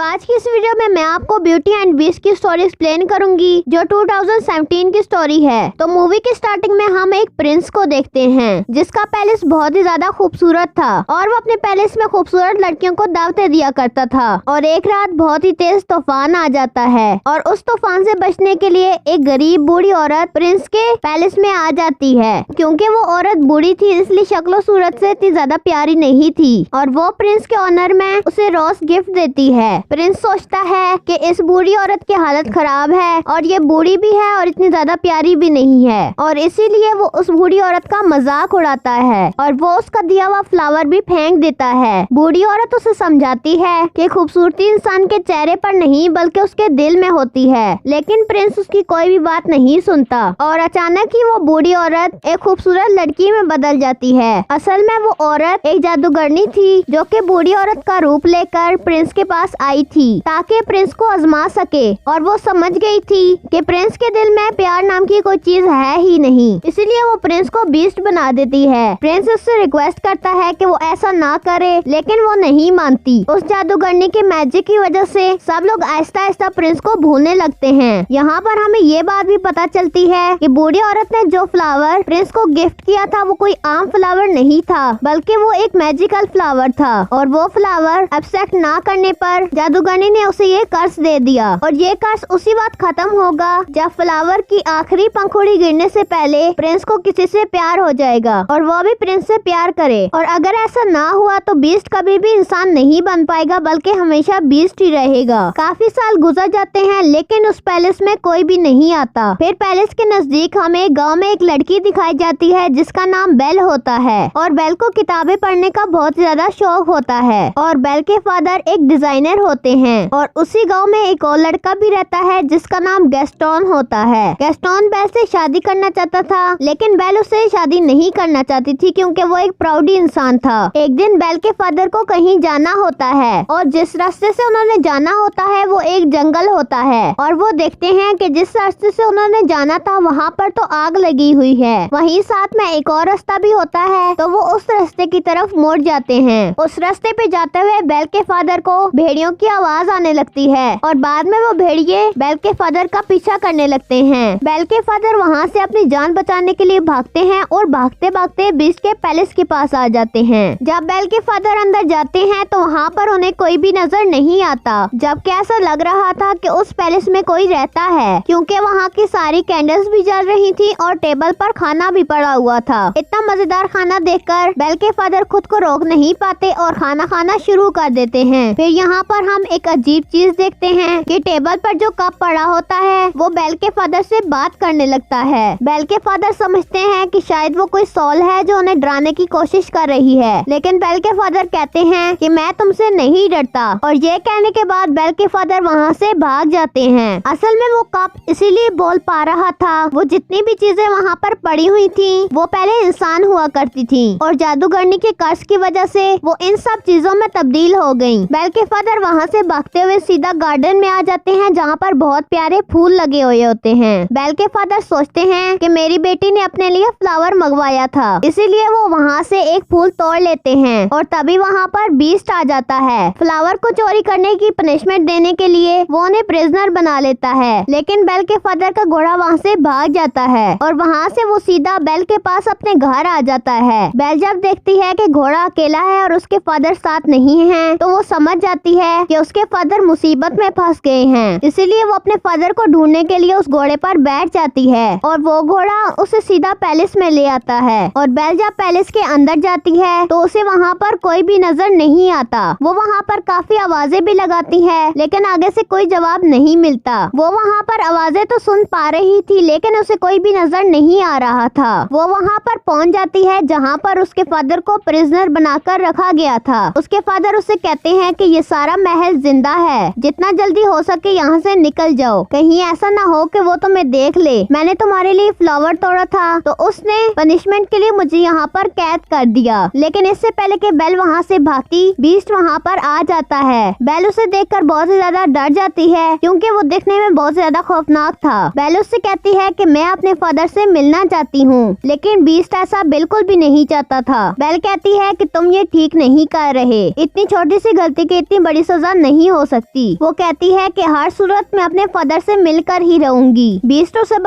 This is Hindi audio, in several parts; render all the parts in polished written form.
तो आज की इस वीडियो में मैं आपको ब्यूटी एंड बीस्ट की स्टोरी एक्सप्लेन करूंगी जो 2017 की स्टोरी है। तो मूवी की स्टार्टिंग में हम एक प्रिंस को देखते हैं जिसका पैलेस बहुत ही ज्यादा खूबसूरत था और वो अपने पैलेस में खूबसूरत लड़कियों को दावतें दिया करता था। और एक रात बहुत ही तेज तूफान आ जाता है और उस तूफान से बचने के लिए एक गरीब बूढ़ी औरत प्रिंस के पैलेस में आ जाती है। क्योंकि वो औरत बूढ़ी थी इसलिए शक्लो सूरत से इतनी ज्यादा प्यारी नहीं थी और वो प्रिंस के ऑनर में उसे रोज गिफ्ट देती है। प्रिंस सोचता है कि इस बूढ़ी औरत की हालत खराब है और ये बूढ़ी भी है और इतनी ज्यादा प्यारी भी नहीं है और इसीलिए वो उस बूढ़ी औरत का मजाक उड़ाता है और वो उसका दिया हुआ फ्लावर भी फेंक देता है। बूढ़ी औरत उसे समझाती है कि खूबसूरती इंसान के चेहरे पर नहीं बल्कि उसके दिल में होती है, लेकिन प्रिंस उसकी कोई भी बात नहीं सुनता और अचानक ही वो बूढ़ी औरत एक खूबसूरत लड़की में बदल जाती है। असल में वो औरत एक जादूगरनी थी जो कि बूढ़ी औरत का रूप लेकर प्रिंस के पास आई थी ताकि प्रिंस को आजमा सके और वो समझ गई थी कि प्रिंस के दिल में प्यार नाम की कोई चीज है ही नहीं, इसलिए वो प्रिंस को बीस्ट बना देती है। प्रिंस उससे रिक्वेस्ट करता है कि वो ऐसा ना करे लेकिन वो नहीं मानती। उस जादूगरनी के मैजिक की वजह से सब लोग आहिस्ता आहिस्ता प्रिंस को भूलने लगते हैं। यहाँ पर हमें ये बात भी पता चलती है कि बूढ़ी औरत ने जो फ्लावर प्रिंस को गिफ्ट किया था वो कोई आम फ्लावर नहीं था बल्कि वो एक मैजिकल फ्लावर था और वो फ्लावर एक्सेप्ट ना करने पर जादूगरनी ने उसे ये कर्ज दे दिया और ये कर्ज उसी वक्त खत्म होगा जब फ्लावर की आखिरी पंखुड़ी गिरने से पहले प्रिंस को किसी से प्यार हो जाएगा और वो भी प्रिंस से प्यार करे। और अगर ऐसा ना हुआ तो बीस्ट कभी भी इंसान नहीं बन पाएगा बल्कि हमेशा बीस्ट ही रहेगा। काफी साल गुजर जाते हैं लेकिन उस पैलेस में कोई भी नहीं आता। फिर पैलेस के नजदीक हमें गाँव में एक लड़की दिखाई जाती है जिसका नाम बेल होता है और बेल को किताबें पढ़ने का बहुत ज्यादा शौक होता है और बेल के फादर एक डिजाइनर होते हैं और उसी गांव में एक और लड़का भी रहता है जिसका नाम गैस्टोन होता है। गैस्टोन बेल से शादी करना चाहता था लेकिन बेल उससे शादी नहीं करना चाहती थी क्योंकि वो एक प्राउडी इंसान था। एक दिन बेल के फादर को कहीं जाना होता है और जिस रास्ते से उन्होंने जाना होता है वो एक जंगल होता है और वो देखते हैं कि जिस रास्ते से उन्होंने जाना था वहाँ पर तो आग लगी हुई है। वहीं साथ में एक और रास्ता भी होता है तो वो उस रास्ते की तरफ मुड़ जाते हैं। उस रास्ते पे जाते हुए बेल के फादर को भेड़ियों की आवाज आने लगती है और बाद में वो भेड़िए बेल के फादर का पीछा करने लगते हैं। बेल के फादर वहाँ से अपनी जान बचाने के लिए भागते हैं और भागते भागते बीस्ट के पैलेस के पास आ जाते हैं। जब बेल के फादर अंदर जाते हैं तो वहाँ पर उन्हें कोई भी नजर नहीं आता, जबकि ऐसा लग रहा था कि उस पैलेस में कोई रहता है क्योंकि वहाँ की सारी कैंडल्स भी जल रही थी और टेबल पर खाना भी पड़ा हुआ था। इतना मजेदार खाना देखकर बेल के फादर खुद को रोक नहीं पाते और खाना खाना शुरू कर देते हैं। फिर यहाँ पर हम एक अजीब चीज देखते हैं कि टेबल पर जो कप पड़ा होता है वो बेल के फादर से बात करने लगता है। बेल के फादर समझते हैं कि शायद वो कोई सोल है जो उन्हें डराने की कोशिश कर रही है, लेकिन बेल के फादर कहते हैं कि मैं तुमसे नहीं डरता और ये कहने के बाद बेल के फादर वहाँ से भाग जाते हैं। असल में वो कप इसीलिए बोल पा रहा था, वो जितनी भी चीजें वहाँ पर पड़ी हुई थी वो पहले इंसान हुआ करती थी और जादूगरनी के कर्ज की वजह से वो इन सब चीजों में तब्दील हो गई। बेल के फादर वहाँ से भागते हुए सीधा गार्डन में आ जाते हैं जहाँ पर बहुत प्यारे फूल लगे हुए होते हैं। बेल के फादर सोचते हैं कि मेरी बेटी ने अपने लिए फ्लावर मंगवाया था इसीलिए वो वहाँ से एक फूल तोड़ लेते हैं और तभी वहाँ पर बीस्ट आ जाता है। फ्लावर को चोरी करने की पनिशमेंट देने के लिए वो उन्हें प्रिजनर बना लेता है, लेकिन बेल के फादर का घोड़ा वहाँ से भाग जाता है और वहाँ से वो सीधा बेल के पास अपने घर आ जाता है। बेल जब देखती है कि घोड़ा अकेला है और उसके फादर साथ नहीं है तो वो समझ जाती है कि उसके फादर मुसीबत में फंस गए हैं, इसीलिए वो अपने फादर को ढूंढने के लिए उस घोड़े पर बैठ जाती है और वो घोड़ा उसे सीधा पैलेस में ले आता है। और बेल जब पैलेस के अंदर जाती है तो उसे वहाँ पर कोई भी नजर नहीं आता। वो वहाँ पर काफी आवाजें भी लगाती है लेकिन आगे से कोई जवाब नहीं मिलता। वो वहाँ पर आवाजें तो सुन पा रही थी लेकिन उसे कोई भी नजर नहीं आ रहा था। वो वहाँ पर पहुँच जाती है जहाँ पर उसके फादर को प्रिजनर बनाकर रखा गया था। उसके फादर उसे कहते हैं कि ये सारा महल जिंदा है, जितना जल्दी हो सके यहाँ से निकल जाओ, कहीं ऐसा ना हो कि वो तुम्हें देख ले। मैंने तुम्हारे लिए फ्लावर तोड़ा था तो उसने पनिशमेंट के लिए मुझे यहाँ पर कैद कर दिया। लेकिन इससे पहले कि बेल वहाँ से भागती बीस्ट वहाँ पर आ जाता है। बेल उसे देखकर बहुत ही ज्यादा डर जाती है क्योंकि वो दिखने में बहुत ज्यादा खौफनाक था। बेल उससे कहती है कि मैं अपने फादर से मिलना चाहती हूँ, लेकिन बीस्ट ऐसा बिल्कुल भी नहीं चाहता था। बेल कहती है कि तुम ये ठीक नहीं कर रहे, इतनी छोटी सी गलती की इतनी बड़ी सजा आज़ाद नहीं हो सकती। वो कहती है कि हर सूरत में अपने फादर से मिलकर ही रहूंगी। बीस्ट उसे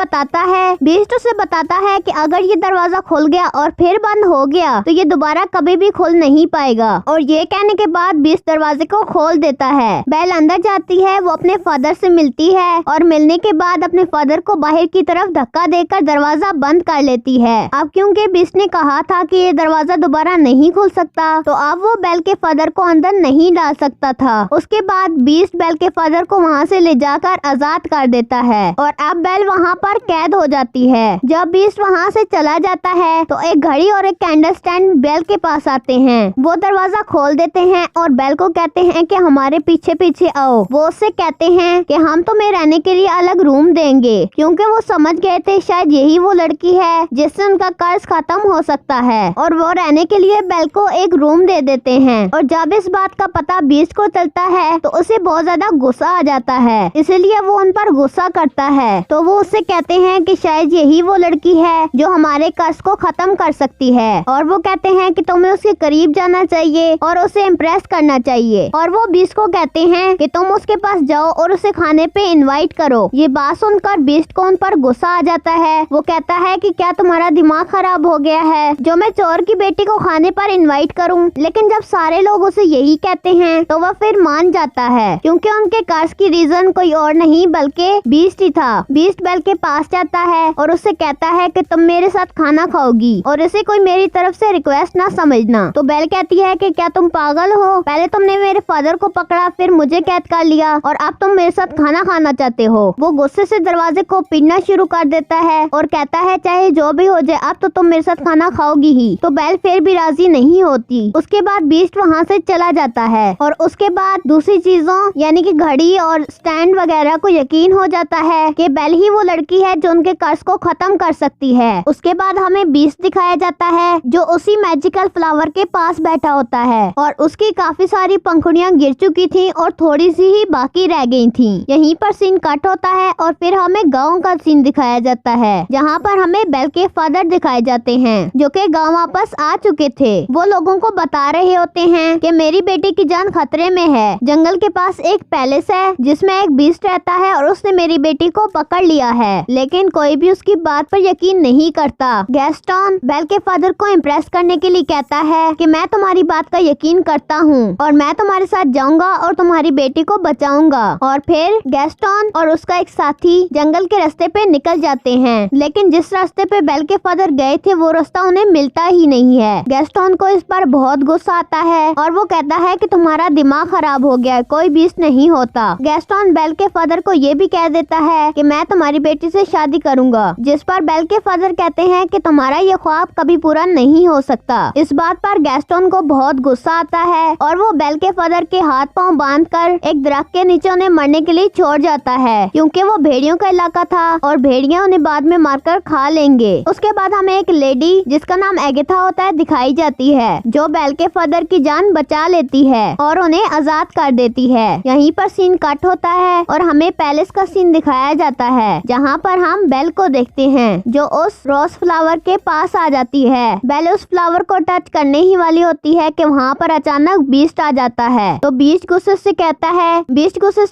बताता है कि अगर ये दरवाजा खुल गया और फिर बंद हो गया तो ये दोबारा कभी भी खुल नहीं पाएगा। और ये कहने के बाद बीस्ट दरवाजे को खोल देता है। बेल अंदर जाती है, वो अपने फादर से मिलती है और मिलने के बाद अपने फादर को बाहर की तरफ धक्का देकर दरवाजा बंद कर लेती है। अब क्योंकि बीस्ट ने कहा था कि ये दरवाजा दोबारा नहीं खुल सकता, तो अब वो बेल के फादर को अंदर नहीं डाल सकता था। उसके बाद बीस्ट बेल के फादर को वहाँ से ले जाकर आजाद कर देता है और अब बेल वहाँ पर कैद हो जाती है। जब बीस्ट वहाँ से चला जाता है तो एक घड़ी और एक कैंडल स्टैंड बेल के पास आते हैं। वो दरवाजा खोल देते हैं और बेल को कहते हैं कि हमारे पीछे पीछे आओ। वो उससे कहते हैं कि हम तुम्हें रहने के लिए अलग रूम देंगे, क्योंकि वो समझ गए थे शायद यही वो लड़की है जिससे उनका कर्ज खत्म हो सकता है। और वो रहने के लिए बेल को एक रूम दे देते हैं। और जब इस बात का पता बीस्ट को चलता है तो उसे बहुत ज्यादा गुस्सा आ जाता है, इसलिए वो उन पर गुस्सा करता है। तो वो उससे कहते हैं कि शायद यही वो लड़की है जो हमारे कर्ज को खत्म कर सकती है। और वो कहते हैं कि तुम्हें उसके करीब जाना चाहिए और उसे इम्प्रेस करना चाहिए। और वो बीस्ट को कहते हैं कि तुम उसके पास जाओ और उसे खाने पे इनवाइट करो। ये बात सुनकर बीस्ट को उन पर गुस्सा आ जाता है। वो कहता है कि क्या तुम्हारा दिमाग खराब हो गया है जो मैं चोर की बेटी को खाने पर इनवाइट करूं। लेकिन जब सारे लोग उसे यही कहते हैं तो वह फिर मान जाता है, क्योंकि उनके कर्ज की रीजन कोई और नहीं बल्कि बीस्ट ही था। बीस्ट बेल के पास जाता है और उससे कहता है कि तुम मेरे साथ खाना खाओगी और इसे कोई मेरी तरफ से रिक्वेस्ट ना समझना। तो बेल कहती है कि क्या तुम पागल हो, पहले तुमने मेरे फादर को पकड़ा, फिर मुझे कैद कर लिया और अब तुम मेरे साथ खाना खाना चाहते हो। वो गुस्से से दरवाजे को पीटना शुरू कर देता है और कहता है चाहे जो भी हो जाए अब तो तुम मेरे साथ खाना खाओगी ही। तो बेल फिर भी राजी नहीं होती। उसके बाद बीस्ट वहाँ से चला जाता है और उसके बाद दूसरी चीजों यानी कि घड़ी और स्टैंड वगैरह को यकीन हो जाता है कि बेल ही वो लड़की है जो उनके कर्ज को खत्म कर सकती है। उसके बाद हमें बीस्ट दिखाया जाता है जो उसी मैजिकल फ्लावर के पास बैठा होता है और उसकी काफी सारी पंखुड़ियां गिर चुकी थी और थोड़ी सी ही बाकी रह गई थी। यहीं पर सीन कट होता है और फिर हमें गांव का सीन दिखाया जाता है जहां पर हमें बेल के फादर दिखाए जाते हैं जो कि गांव वापस आ चुके थे। वो लोगों को बता रहे होते हैं कि मेरी बेटी की जान खतरे में है। जंगल के पास एक पैलेस है जिसमें एक बीस्ट रहता है और उसने मेरी बेटी को पकड़ लिया है, लेकिन कोई भी उसकी बात पर यकीन नहीं करता। गैस्टन बेल के फादर को इम्प्रेस करने के लिए कहता है कि मैं तुम्हारी बात का यकीन करता हूँ और मैं तुम्हारे साथ जाऊंगा और तुम्हारी बेटी को बचाऊंगा। और फिर गैस्टन और उसका एक साथी जंगल के रास्ते पे निकल जाते हैं, लेकिन जिस रास्ते पे बेल के फादर गए थे वो रास्ता उन्हें मिलता ही नहीं है। गैस्टन को इस पर बहुत गुस्सा आता है और वो कहता है कि तुम्हारा दिमाग खराब हो गया है, कोई बीस्ट नहीं होता। गैस्टन बेल के फादर को ये भी कह देता है कि मैं तुम्हारी बेटी से शादी करूंगा, जिस पर बेल के फादर कहते हैं कि तुम्हारा ये ख्वाब कभी पूरा नहीं हो सकता। इस बात पर गैस्टन को बहुत गुस्सा आता है और वो बेल के फादर के हाथ पांव बांधकर एक दरख्त के नीचे उन्हें मरने के लिए छोड़ जाता है, क्योंकि वो भेड़ियों का इलाका था और भेड़ियां उन्हें बाद में मारकर खा लेंगे। उसके बाद हमें एक लेडी जिसका नाम एगेथा होता है दिखाई जाती है जो बेल के फादर की जान बचा लेती है और उन्हें आजाद कर देती है। यहीं पर सीन कट होता है और हमें पैलेस का सीन दिखाया जाता है जहाँ पर हम बेल को देखते हैं जो उस रोज फ्लावर के पास आ जाती है। बेल उस फ्लावर को टच करने ही वाली होती है कि वहाँ पर अचानक बीस्ट आ जाता है। तो बीस्ट गुस्से से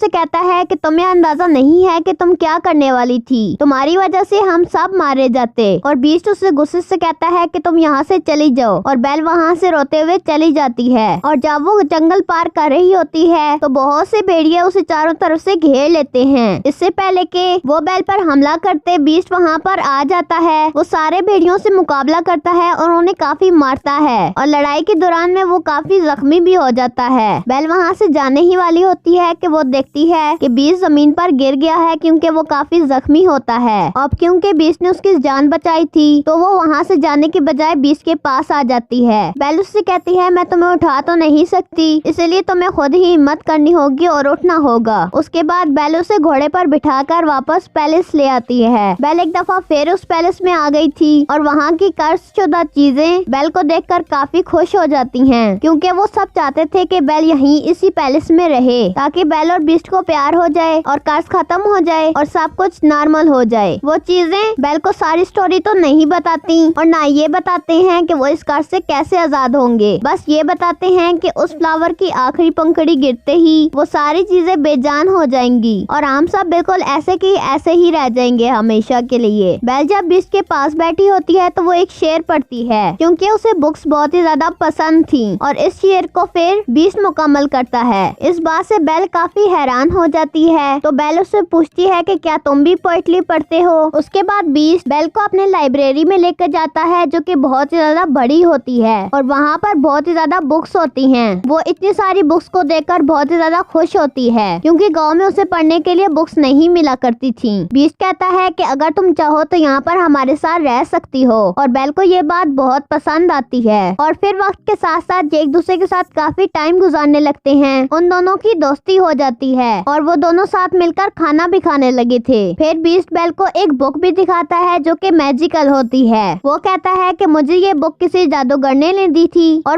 कहता है कि तुम्हें अंदाजा नहीं है कि तुम क्या करने वाली थी, तुम्हारी वजह से हम सब मारे जाते। और बीस्ट उससे गुस्से से कहता है कि तुम यहाँ से चली जाओ और बेल वहाँ से रोते हुए चली जाती है। और जब वो जंगल पार कर रही होती है तो बहुत से भेड़िए उसे चारों तरफ से घेर लेते हैं। इससे पहले कि वो बेल पर हमला करते बीस्ट वहाँ पर आ जाता है। वो सारे भेड़ियों से मुकाबला करता है और उन्हें काफी मारता है और लड़ाई के दौरान में वो काफी जख्मी भी हो जाता है। बेल वहाँ से जाने ही वाली होती है कि वो देखती है कि बीस्ट जमीन पर गिर गया है क्योंकि वो काफी जख्मी होता है। अब क्योंकि बीस्ट ने उसकी जान बचाई थी तो वो वहाँ से जाने के बजाय बीस्ट के पास आ जाती है। बेल उससे कहती है मैं तुम्हें उठा तो नहीं सकती, इसलिए तुम्हें खुद ही हिम्मत करनी होगी और उठना होगा। उसके बाद बेल उसे घोड़े पर बिठाकर वापस पैलेस ले आती है। बेल एक दफा फिर उस पैलेस में आ गई थी और वहाँ की कर्जशुदा चीजें बेल को देखकर काफी खुश हो जाती हैं, क्योंकि वो सब चाहते थे कि बेल यहीं इसी पैलेस में रहे ताकि बेल और बीस्ट को प्यार हो जाए और कर्ज खत्म हो जाए और सब कुछ नॉर्मल हो जाए। वो चीजें बेल को सारी स्टोरी तो नहीं बताती और ना ये बताते हैं कि वो इस कर्ज से कैसे आजाद होंगे, बस ये बताते हैं कि उस फ्लावर की आखिरी पंखुड़ी लकड़ी गिरते ही वो सारी चीजें बेजान हो जाएंगी और हम सब बिल्कुल ऐसे की ऐसे ही रह जाएंगे हमेशा के लिए। बेल जब बीस्ट के पास बैठी होती है तो वो एक शेर पढ़ती है क्योंकि उसे बुक्स बहुत ही ज्यादा पसंद थी और इस शेर को फिर बीस्ट मुकम्मल करता है। इस बात से बेल काफी हैरान हो जाती है तो बेल उससे पूछती है कि क्या तुम भी पोएट्री पढ़ते हो। उसके बाद बीस्ट बेल को अपने लाइब्रेरी में लेकर जाता है जो कि बहुत ही ज्यादा बड़ी होती है और वहाँ पर बहुत ही ज्यादा बुक्स होती हैं। वो इतनी सारी बुक्स को देखकर बहुत ही ज्यादा खुश होती है क्योंकि गांव में उसे पढ़ने के लिए बुक्स नहीं मिला करती थी। बीस्ट कहता है कि अगर तुम चाहो तो यहाँ पर हमारे साथ रह सकती हो और बेल को ये बात बहुत पसंद आती है और फिर वक्त के साथ साथ एक दूसरे के साथ काफी टाइम गुजारने लगते हैं। उन दोनों की दोस्ती हो जाती है और वो दोनों साथ मिलकर खाना भी खाने लगे थे। फिर बीस्ट बेल को एक बुक भी दिखाता है जो कि मैजिकल होती है। वो कहता है कि मुझे ये बुक किसी जादूगर ने दी थी और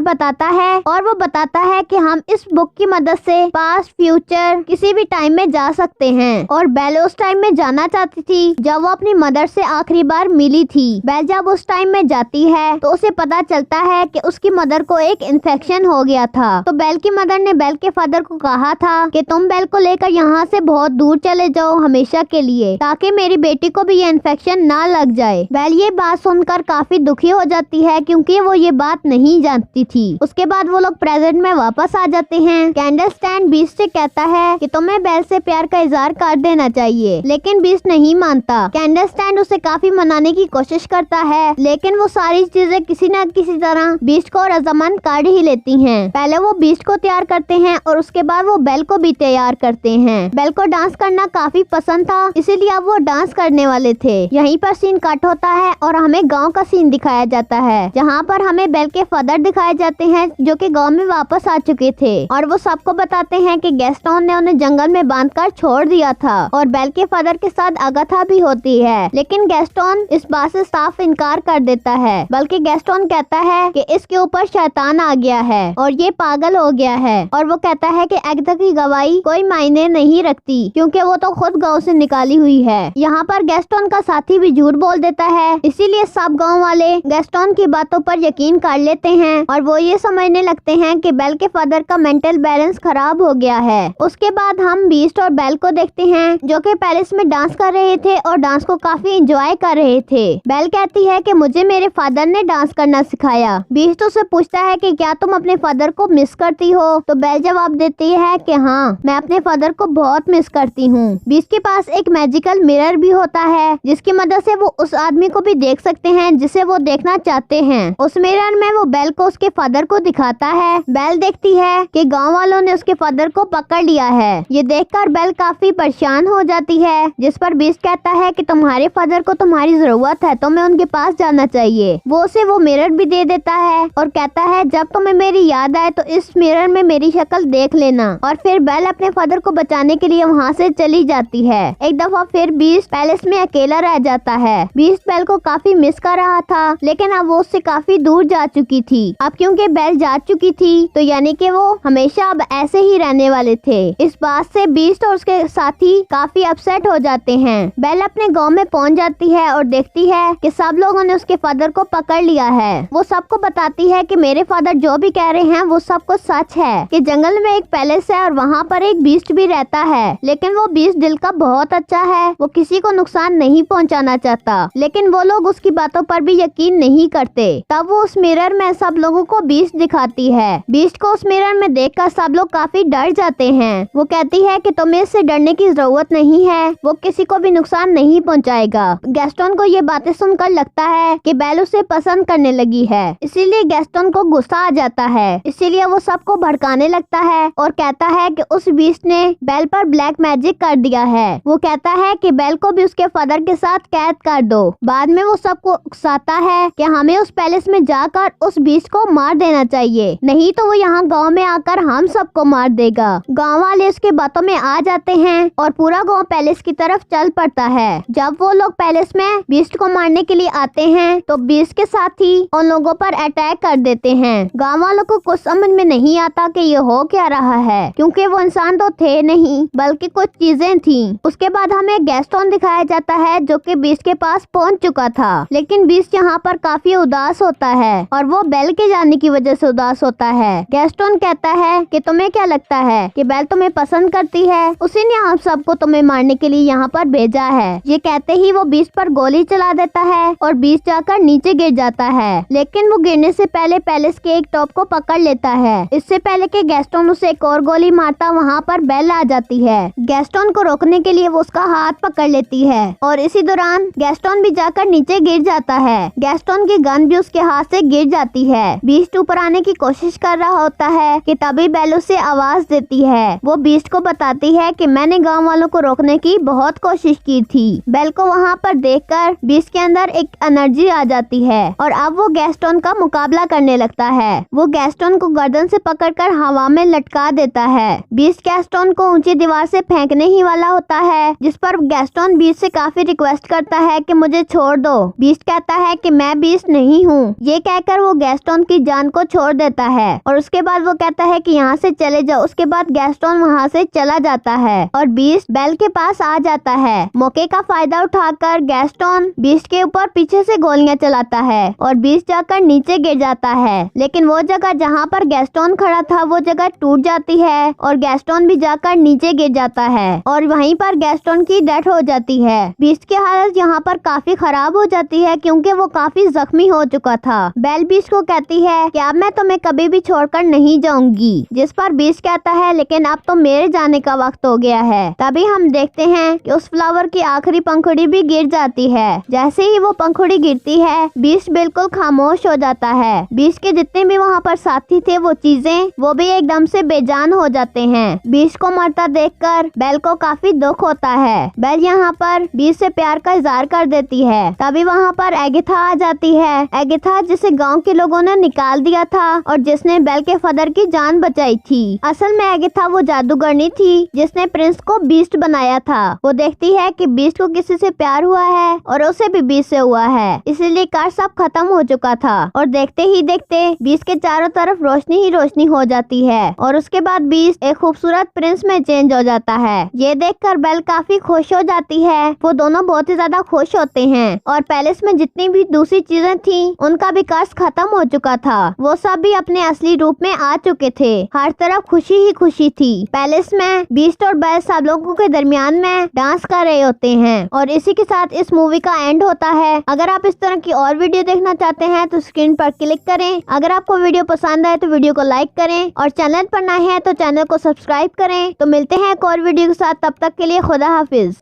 वो बताता है कि हम इस बुक की मदद से पास्ट फ्यूचर किसी भी टाइम में जा सकते हैं और बेल उस टाइम में जाना चाहती थी जब वो अपनी मदर से आखिरी बार मिली थी। बेल जब उस टाइम में जाती है तो उसे पता चलता है कि उसकी मदर को एक इन्फेक्शन हो गया था। तो बेल की मदर ने बेल के फादर को कहा था कि तुम बेल को लेकर यहाँ से बहुत दूर चले जाओ हमेशा के लिए ताकि मेरी बेटी को भी ये इन्फेक्शन ना लग जाए। बेल ये बात सुनकर काफी दुखी हो जाती है क्योंकि वो ये बात नहीं जानती थी। उसके बाद वो लोग प्रेजेंट में वापस आ जाते हैं। कैंडलस्टैंड बीस्ट से कहता है कि तुम्हें बेल से प्यार का इजहार कर देना चाहिए लेकिन बीस्ट नहीं मानता। कैंडलस्टैंड उसे काफी मनाने की कोशिश करता है लेकिन वो सारी चीजें किसी न किसी तरह बीस्ट को रजामंद कर ही लेती हैं। पहले वो बीस्ट को तैयार करते हैं और उसके बाद वो बेल को भी तैयार करते हैं। बेल को डांस करना काफी पसंद था इसीलिए अब वो डांस करने वाले थे। यहीं पर सीन कट होता है और हमें गाँव का सीन दिखाया जाता है जहाँ पर हमें बेल के फादर दिखाए जाते हैं जो कि गांव में वापस आ चुके थे और वो सबको बताते हैं कि गैस्टोन ने उन्हें जंगल में बांधकर छोड़ दिया था और बेल के फादर के साथ अगाथा भी होती है लेकिन गैस्टोन इस बात से साफ इनकार कर देता है। बल्कि गैस्टोन कहता है कि इसके ऊपर शैतान आ गया है और ये पागल हो गया है और वो कहता है कि अगाथा की गवाही कोई मायने नहीं रखती क्योंकि वो तो खुद गाँव से निकाली हुई है। यहाँ पर गैस्टोन का साथी भी झूठ बोल देता है इसीलिए सब गाँव वाले गैस्टोन की बातों पर यकीन कर लेते हैं और वो ये समझने लगते हैं कि बेल के फादर का मेंटल बैलेंस खराब हो गया है। उसके बाद हम बीस्ट और बेल को देखते हैं जो कि पैलेस में डांस कर रहे थे और डांस को काफी एंजॉय कर रहे थे। बेल कहती है कि मुझे मेरे फादर ने डांस करना सिखाया। बीस्ट उससे पूछता है कि क्या तुम अपने फादर को मिस करती हो तो बेल जवाब देती है कि हाँ मैं अपने फादर को बहुत मिस करती हूँ। बीस्ट के पास एक मैजिकल मिरर भी होता है जिसकी मदद से वो उस आदमी को भी देख सकते हैं जिसे वो देखना चाहते हैं। उस मिरर में वो बेल को उसके फादर को दिखाता है। बेल देखती है कि गांव वालों ने उसके फादर को पकड़ लिया है। ये देखकर बेल काफी परेशान हो जाती है जिस पर बीस्ट कहता है कि तुम्हारे फादर को तुम्हारी जरूरत है तो मैं उनके पास जाना चाहिए। वो उसे वो मिरर भी दे देता है और कहता है जब तुम्हें मेरी याद आए तो इस मिरर में मेरी शक्ल देख लेना और फिर बेल अपने फादर को बचाने के लिए वहाँ से चली जाती है। एक दफा फिर बीस्ट पैलेस में अकेला रह जाता है। बीस्ट बेल को काफी मिस कर रहा था लेकिन अब वो उससे काफी दूर जा चुकी थी। अब क्योंकि बेल जा चुकी थी तो यानी कि वो हमेशा अब ऐसे ही रहने वाले थे। इस बात से बीस्ट और उसके साथी काफी अपसेट हो जाते हैं। बेल अपने गांव में पहुंच जाती है और देखती है कि सब लोगों ने उसके फादर को पकड़ लिया है। वो सबको बताती है कि मेरे फादर जो भी कह रहे हैं वो सब कुछ सच है कि जंगल में एक पैलेस है और वहाँ पर एक बीस्ट भी रहता है लेकिन वो बीस्ट दिल का बहुत अच्छा है। वो किसी को नुकसान नहीं पहुँचाना चाहता लेकिन वो लोग उसकी बातों पर भी यकीन नहीं करते। तब वो उस मिरर में सब लोगों को बीस्ट दिखाती है। बीस्ट को उस मिरर में देखकर सब लोग काफी डर जाते हैं। वो कहती है कि तुम्हें इससे डरने की जरूरत नहीं है, वो किसी को भी नुकसान नहीं पहुंचाएगा। गैस्टोन को ये बातें सुनकर लगता है कि बेल उसे पसंद करने लगी है इसीलिए गैस्टोन को गुस्सा आ जाता है। इसीलिए वो सबको भड़काने लगता है और कहता है कि उस बीस्ट ने बेल पर ब्लैक मैजिक कर दिया है। वो कहता है कि बेल को भी उसके फादर के साथ कैद कर दो। बाद में वो सबको उकसाता है कि हमें उस पैलेस में जाकर उस बीस्ट को मार देना चाहिए, नहीं तो वो यहाँ गांव में आकर हम सबको मार देगा। गांव वाले उसके बातों में आ जाते हैं और पूरा गांव पैलेस की तरफ चल पड़ता है। जब वो लोग पैलेस में बीस्ट को मारने के लिए आते हैं तो बीस्ट के साथ ही उन लोगों पर अटैक कर देते हैं। गांव वालों को कुछ समझ में नहीं आता कि ये हो क्या रहा है क्योंकि वो इंसान तो थे नहीं बल्कि कुछ चीजें थी। उसके बाद हमें गैस्टोन दिखाया जाता है जो कि बीस्ट के पास पहुंच चुका था लेकिन बीस्ट यहाँ पर काफी उदास होता है और वो बेल के जाने की वजह से उदास होता है। गैस्टोन कहता है कि तुम्हें क्या लगता है कि बेल तुम्हें पसंद करती है, उसी ने हम सबको तुम्हें मारने के लिए यहाँ पर भेजा है। ये कहते ही वो बीस्ट पर गोली चला देता है और बीस्ट जाकर नीचे गिर जाता है, लेकिन वो गिरने से पहले पैलेस के एक टॉप को पकड़ लेता है। इससे पहले कि गैस्टोन उसे एक और गोली मारता, वहाँ पर बेल आ जाती है। गैस्टोन को रोकने के लिए वो उसका हाथ पकड़ लेती है और इसी दौरान गैस्टोन भी जाकर नीचे गिर जाता है। गैस्टोन की गन भी उसके हाथ से गिर जाती है। बीस्ट ऊपर आने की कोशिश कर रहा होता है कि तभी बेल उसे आवाज देती है। वो बीस्ट को बताती है कि मैंने गांव वालों को रोकने की बहुत कोशिश की थी। बेल को वहाँ पर देखकर बीस्ट के अंदर एक एनर्जी आ जाती है और अब वो गैस्टोन का मुकाबला करने लगता है। वो गैस्टोन को गर्दन से पकड़कर हवा में लटका देता है। बीस्ट गैस्टोन को ऊंची दीवार से फेंकने ही वाला होता है, जिस पर गैस्टोन बीस्ट से काफी रिक्वेस्ट करता है कि मुझे छोड़ दो। बीस्ट कहता है कि मैं बीस्ट नहीं हूँ। ये कहकर वो गैस्टोन की जान को छोड़ देता है और उसके बाद वो कहता है कि यहाँ से चले जाओ। उसके बाद गैस्टोन वहाँ से चला जाता है और बीस्ट बेल के पास आ जाता है। मौके का फायदा उठाकर गैस्टोन बीस्ट के ऊपर पीछे से गोलियां चलाता है और बीस्ट जाकर नीचे गिर जाता है, लेकिन वो जगह जहाँ पर गैस्टोन खड़ा था वो जगह टूट जाती है और गैस्टोन भी जाकर नीचे गिर जाता है और वहीं पर गैस्टोन की डेथ हो जाती है। बीस्ट की हालत यहाँ पर काफी खराब हो जाती है क्योंकि वो काफी जख्मी हो चुका था। बेल बीस्ट को कहती है कि अब मैं तुम्हें कभी भी छोड़कर नहीं जाऊंगी, जिस पर बीस्ट कहता है लेकिन अब तो मेरे जाने का वक्त हो गया है। तभी हम देखते हैं कि उस फ्लावर की आखिरी पंखुड़ी भी गिर जाती है। जैसे ही वो पंखुड़ी गिरती है बीस्ट बिल्कुल खामोश हो जाता है। बीस्ट के जितने भी वहाँ पर साथी थे वो चीजें वो भी एकदम से बेजान हो जाते हैं। बीस्ट को मरता देखकर बेल को काफी दुख होता है। बेल यहाँ पर बीस्ट से प्यार का इजहार कर देती है। तभी वहाँ पर एगिथा आ जाती है। एगिथा जिसे गांव के लोगों ने निकाल दिया था और जिसने बेल के फादर की जान बचाई थी। असल में एगिथा वो जादूगरनी थी जिसने प्रिंस को बीस्ट बनाया था। वो देखती है कि बीस्ट को किसी से प्यार हुआ है और उसे भी बीस्ट से हुआ है, इसीलिए कार सब खत्म हो चुका था और देखते ही देखते बीस्ट के चारों तरफ रोशनी ही रोशनी हो जाती है और उसके बाद बीस्ट एक खूबसूरत प्रिंस में चेंज हो जाता है। ये देखकर बेल काफी खुश हो जाती है। वो दोनों बहुत ही ज्यादा खुश होते हैं और पैलेस में जितनी भी दूसरी चीजें थी उनका भी कर्ज खत्म हो चुका था। वो सब भी अपने असली रूप में आ चुके थे। हर तरफ खुशी ही खुशी थी। पैलेस में बीस्ट और बेल सब लोगों के दरमियान में डांस कर रहे होते हैं और इसी के साथ इस मूवी का एंड होता है। अगर आप इस तरह की और वीडियो देखना चाहते हैं तो स्क्रीन पर क्लिक करें। अगर आपको वीडियो पसंद आए तो वीडियो को लाइक करें और चैनल पर नए हैं तो चैनल को सब्सक्राइब करें। तो मिलते हैं एक और वीडियो के साथ, तब तक के लिए खुदा हाफिज।